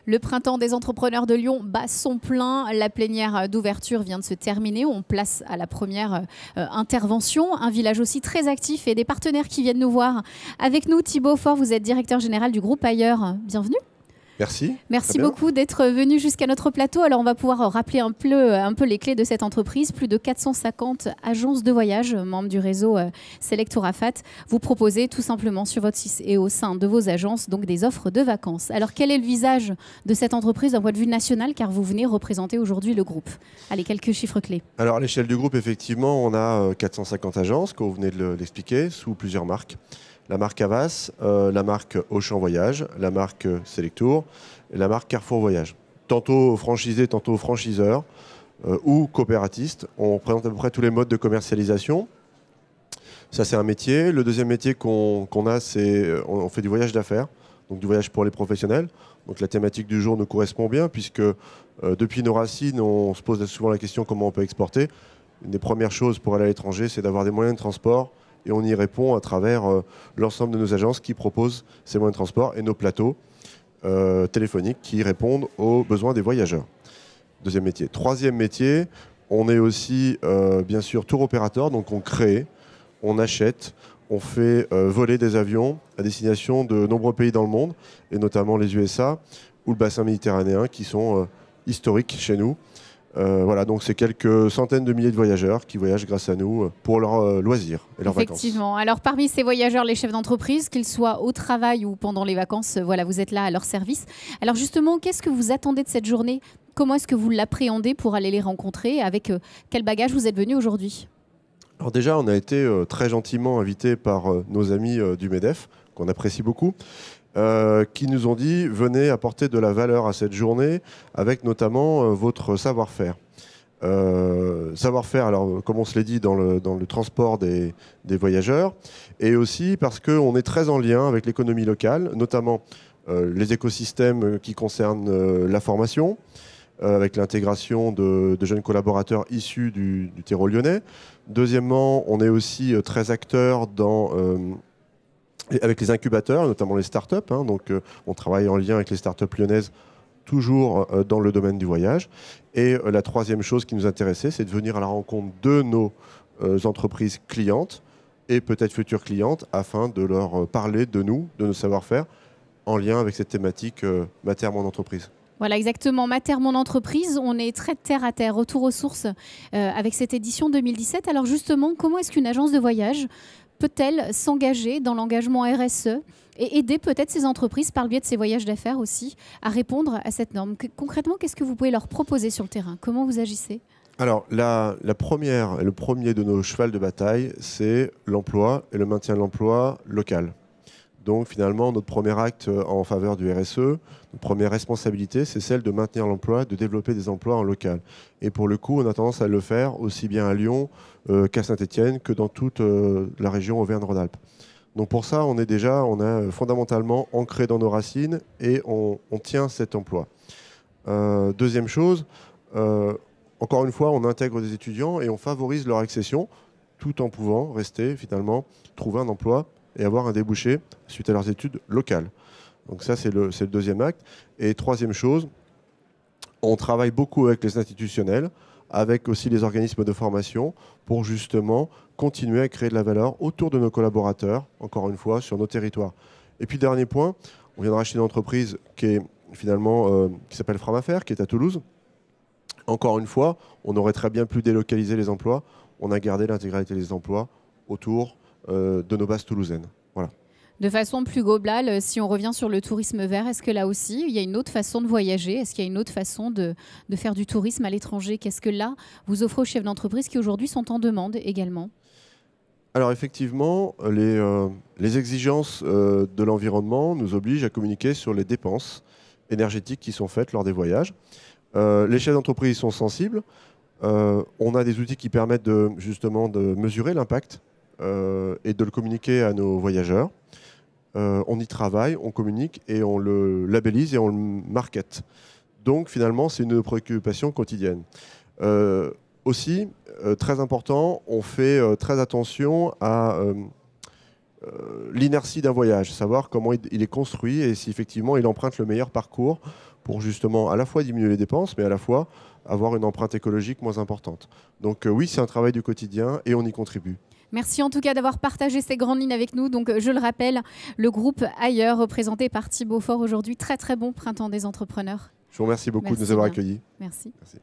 Le printemps des entrepreneurs de Lyon bat son plein. La plénière d'ouverture vient de se terminer. On place à la première intervention. Un village aussi très actif et des partenaires qui viennent nous voir. Avec nous, Thibaut Faure, vous êtes directeur général du groupe Ailleurs. Bienvenue. Merci. Merci beaucoup d'être venu jusqu'à notre plateau. Alors, on va pouvoir rappeler un peu les clés de cette entreprise. Plus de 450 agences de voyage, membres du réseau Select Rafat. Vous proposez tout simplement sur votre site et au sein de vos agences donc des offres de vacances. Alors, quel est le visage de cette entreprise d'un point de vue national, car vous venez représenter aujourd'hui le groupe? Allez, quelques chiffres clés. Alors, à l'échelle du groupe, effectivement, on a 450 agences, comme vous venez de l'expliquer, sous plusieurs marques. La marque Havas, la marque Auchan Voyage, la marque Selectour et la marque Carrefour Voyage. Tantôt franchisés, tantôt franchiseurs ou coopératistes. On présente à peu près tous les modes de commercialisation. Ça, c'est un métier. Le deuxième métier qu'on a, c'est on fait du voyage d'affaires, donc du voyage pour les professionnels. Donc la thématique du jour nous correspond bien puisque depuis nos racines, on se pose souvent la question comment on peut exporter. Une des premières choses pour aller à l'étranger, c'est d'avoir des moyens de transport. Et on y répond à travers l'ensemble de nos agences qui proposent ces moyens de transport et nos plateaux téléphoniques qui répondent aux besoins des voyageurs. Deuxième métier. Troisième métier, on est aussi bien sûr tour opérateur, donc on crée, on achète, on fait voler des avions à destination de nombreux pays dans le monde, et notamment les USA ou le bassin méditerranéen qui sont historiques chez nous. Voilà, donc c'est quelques centaines de milliers de voyageurs qui voyagent grâce à nous pour leurs loisirs et leurs vacances. Effectivement. Alors parmi ces voyageurs, les chefs d'entreprise, qu'ils soient au travail ou pendant les vacances, voilà, vous êtes là à leur service. Alors justement, qu'est-ce que vous attendez de cette journée? Comment est-ce que vous l'appréhendez pour aller les rencontrer? Avec quel bagage vous êtes venu aujourd'hui? Alors déjà, on a été très gentiment invités par nos amis du MEDEF, qu'on apprécie beaucoup. Qui nous ont dit venez apporter de la valeur à cette journée avec notamment votre savoir-faire. Savoir-faire, alors comme on se l'est dit, dans le transport des voyageurs, et aussi parce qu'on est très en lien avec l'économie locale, notamment les écosystèmes qui concernent la formation, avec l'intégration de jeunes collaborateurs issus du terreau lyonnais. Deuxièmement, on est aussi très acteur avec les incubateurs, notamment les startups. Donc, on travaille en lien avec les startups lyonnaises, toujours dans le domaine du voyage. Et la troisième chose qui nous intéressait, c'est de venir à la rencontre de nos entreprises clientes et peut-être futures clientes, afin de leur parler de nous, de nos savoir-faire, en lien avec cette thématique Ma Terre, mon entreprise. Voilà, exactement. Ma Terre, mon entreprise. On est très terre à terre, retour aux sources avec cette édition 2017. Alors justement, comment est-ce qu'une agence de voyage peut-elle s'engager dans l'engagement RSE et aider peut-être ces entreprises, par le biais de ces voyages d'affaires aussi, à répondre à cette norme? Concrètement, qu'est-ce que vous pouvez leur proposer sur le terrain? Comment vous agissez? Alors, le premier de nos chevals de bataille, c'est l'emploi et le maintien de l'emploi local. Donc finalement, notre premier acte en faveur du RSE, notre première responsabilité, c'est celle de maintenir l'emploi, de développer des emplois en local. Et pour le coup, on a tendance à le faire aussi bien à Lyon qu'à Saint-Étienne, que dans toute la région Auvergne-Rhône-Alpes. Donc pour ça, on a fondamentalement ancré dans nos racines et on tient cet emploi. Deuxième chose, encore une fois, on intègre des étudiants et on favorise leur accession, tout en pouvant rester finalement, trouver un emploi et avoir un débouché suite à leurs études locales. Donc ça, c'est le deuxième acte. Et troisième chose, on travaille beaucoup avec les institutionnels, avec aussi les organismes de formation, pour justement continuer à créer de la valeur autour de nos collaborateurs, encore une fois, sur nos territoires. Et puis, dernier point, on vient de racheter une entreprise qui est finalement qui s'appelle Framafair, qui est à Toulouse. Encore une fois, on aurait très bien pu délocaliser les emplois. On a gardé l'intégralité des emplois autour de nos bases toulousaines. Voilà. De façon plus globale, si on revient sur le tourisme vert, est-ce que là aussi, il y a une autre façon de voyager? Est-ce qu'il y a une autre façon de faire du tourisme à l'étranger? Qu'est-ce que là, vous offrez aux chefs d'entreprise qui aujourd'hui sont en demande également? Alors effectivement, les exigences de l'environnement nous obligent à communiquer sur les dépenses énergétiques qui sont faites lors des voyages. Les chefs d'entreprise sont sensibles. On a des outils qui permettent justement de mesurer l'impact et de le communiquer à nos voyageurs. On y travaille, on communique et on le labellise et on le market. Donc finalement, c'est une préoccupation quotidienne. Aussi, très important, on fait très attention à l'inertie d'un voyage, savoir comment il est construit et si effectivement il emprunte le meilleur parcours pour justement à la fois diminuer les dépenses, mais à la fois avoir une empreinte écologique moins importante. Donc oui, c'est un travail du quotidien et on y contribue. Merci en tout cas d'avoir partagé ces grandes lignes avec nous. Donc, je le rappelle, le groupe Ailleurs, représenté par Thibaut Faure aujourd'hui. Très, très bon printemps des entrepreneurs. Je vous remercie beaucoup de nous avoir accueillis. Merci. Merci.